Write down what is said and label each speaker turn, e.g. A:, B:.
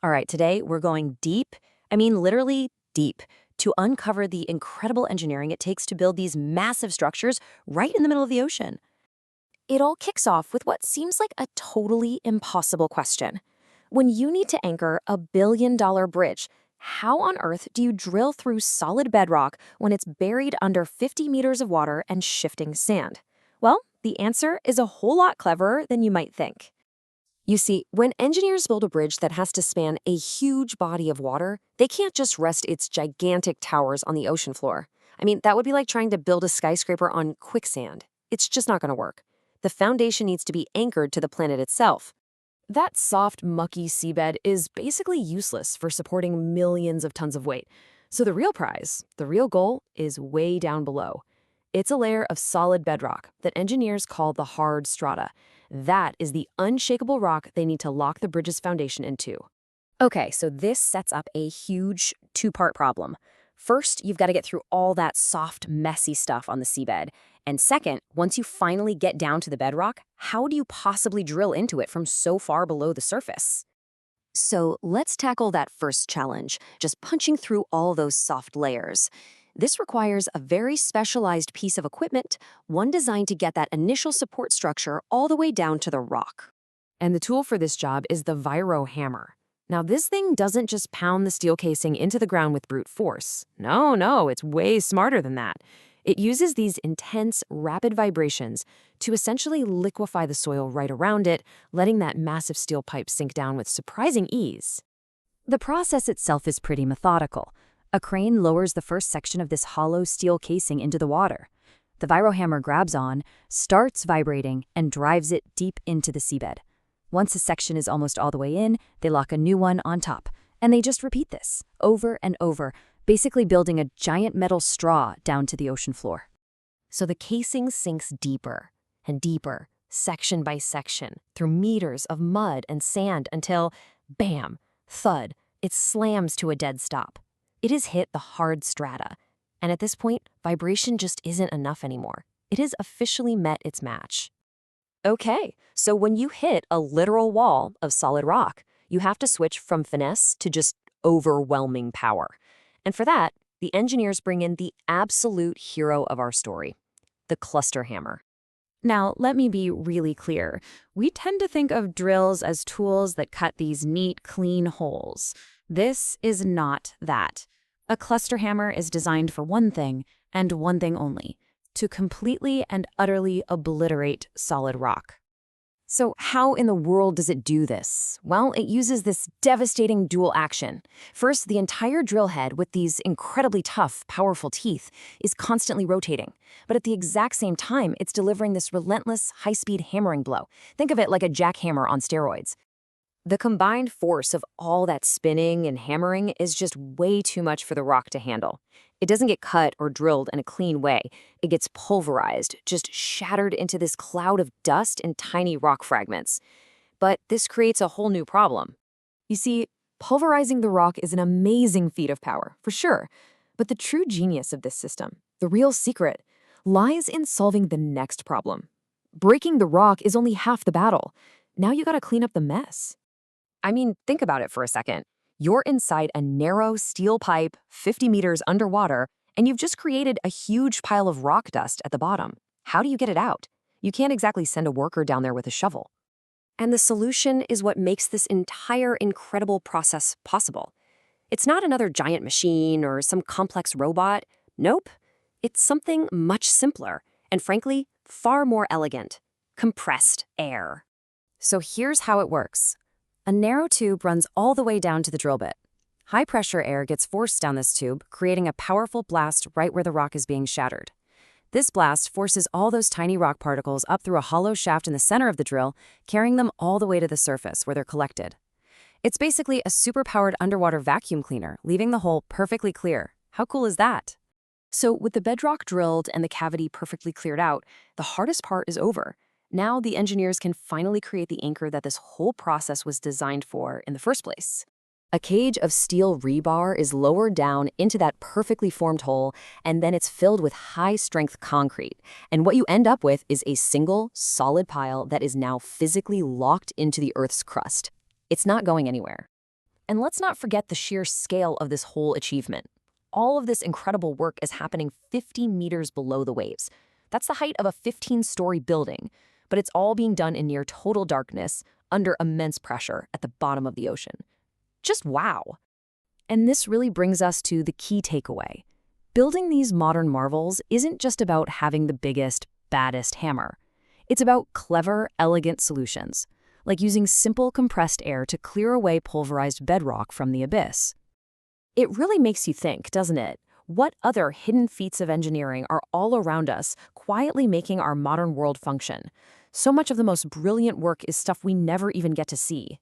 A: All right, today we're going deep, I mean literally deep, to uncover the incredible engineering it takes to build these massive structures right in the middle of the ocean. It all kicks off with what seems like a totally impossible question. When you need to anchor a $1 billion bridge, how on earth do you drill through solid bedrock when it's buried under 50 meters of water and shifting sand? Well, the answer is a whole lot cleverer than you might think. You see, when engineers build a bridge that has to span a huge body of water, they can't just rest its gigantic towers on the ocean floor. I mean, that would be like trying to build a skyscraper on quicksand. It's just not going to work. The foundation needs to be anchored to the planet itself. That soft, mucky seabed is basically useless for supporting millions of tons of weight. So the real prize, the real goal, is way down below. It's a layer of solid bedrock that engineers call the hard strata. That is the unshakable rock they need to lock the bridge's foundation into. Okay, so this sets up a huge two-part problem. First, you've got to get through all that soft, messy stuff on the seabed. And second, once you finally get down to the bedrock, how do you possibly drill into it from so far below the surface? So let's tackle that first challenge, just punching through all those soft layers. This requires a very specialized piece of equipment, one designed to get that initial support structure all the way down to the rock. And the tool for this job is the viro hammer. Now, this thing doesn't just pound the steel casing into the ground with brute force. No, it's way smarter than that. It uses these intense, rapid vibrations to essentially liquefy the soil right around it, letting that massive steel pipe sink down with surprising ease. The process itself is pretty methodical. A crane lowers the first section of this hollow steel casing into the water. The viro hammer grabs on, starts vibrating, and drives it deep into the seabed. Once a section is almost all the way in, they lock a new one on top. And they just repeat this, over and over, basically building a giant metal straw down to the ocean floor. So the casing sinks deeper and deeper, section by section, through meters of mud and sand until, bam, thud, it slams to a dead stop. It has hit the hard strata. And at this point, vibration just isn't enough anymore. It has officially met its match. Okay, so when you hit a literal wall of solid rock, you have to switch from finesse to just overwhelming power. And for that, the engineers bring in the absolute hero of our story, the cluster hammer. Now, let me be really clear. We tend to think of drills as tools that cut these neat, clean holes. This is not that. A cluster hammer is designed for one thing, and one thing only, to completely and utterly obliterate solid rock. So how in the world does it do this? Well, it uses this devastating dual action. First, the entire drill head with these incredibly tough, powerful teeth is constantly rotating. But at the exact same time, it's delivering this relentless, high-speed hammering blow. Think of it like a jackhammer on steroids. The combined force of all that spinning and hammering is just way too much for the rock to handle. It doesn't get cut or drilled in a clean way. It gets pulverized, just shattered into this cloud of dust and tiny rock fragments. But this creates a whole new problem. You see, pulverizing the rock is an amazing feat of power, for sure. But the true genius of this system, the real secret, lies in solving the next problem. Breaking the rock is only half the battle. Now you gotta clean up the mess. I mean, think about it for a second. You're inside a narrow steel pipe 50 meters underwater, and you've just created a huge pile of rock dust at the bottom. How do you get it out? You can't exactly send a worker down there with a shovel. And the solution is what makes this entire incredible process possible. It's not another giant machine or some complex robot. Nope. It's something much simpler, and frankly, far more elegant. Compressed air. So here's how it works. A narrow tube runs all the way down to the drill bit. High-pressure air gets forced down this tube, creating a powerful blast right where the rock is being shattered. This blast forces all those tiny rock particles up through a hollow shaft in the center of the drill, carrying them all the way to the surface where they're collected. It's basically a super-powered underwater vacuum cleaner, leaving the hole perfectly clear. How cool is that? So with the bedrock drilled and the cavity perfectly cleared out, the hardest part is over. Now the engineers can finally create the anchor that this whole process was designed for in the first place. A cage of steel rebar is lowered down into that perfectly formed hole, and then it's filled with high-strength concrete. And what you end up with is a single, solid pile that is now physically locked into the Earth's crust. It's not going anywhere. And let's not forget the sheer scale of this whole achievement. All of this incredible work is happening 50 meters below the waves. That's the height of a 15-story building, but it's all being done in near total darkness, under immense pressure at the bottom of the ocean. Just wow! And this really brings us to the key takeaway. Building these modern marvels isn't just about having the biggest, baddest hammer. It's about clever, elegant solutions, like using simple compressed air to clear away pulverized bedrock from the abyss. It really makes you think, doesn't it? What other hidden feats of engineering are all around us, quietly making our modern world function? So much of the most brilliant work is stuff we never even get to see.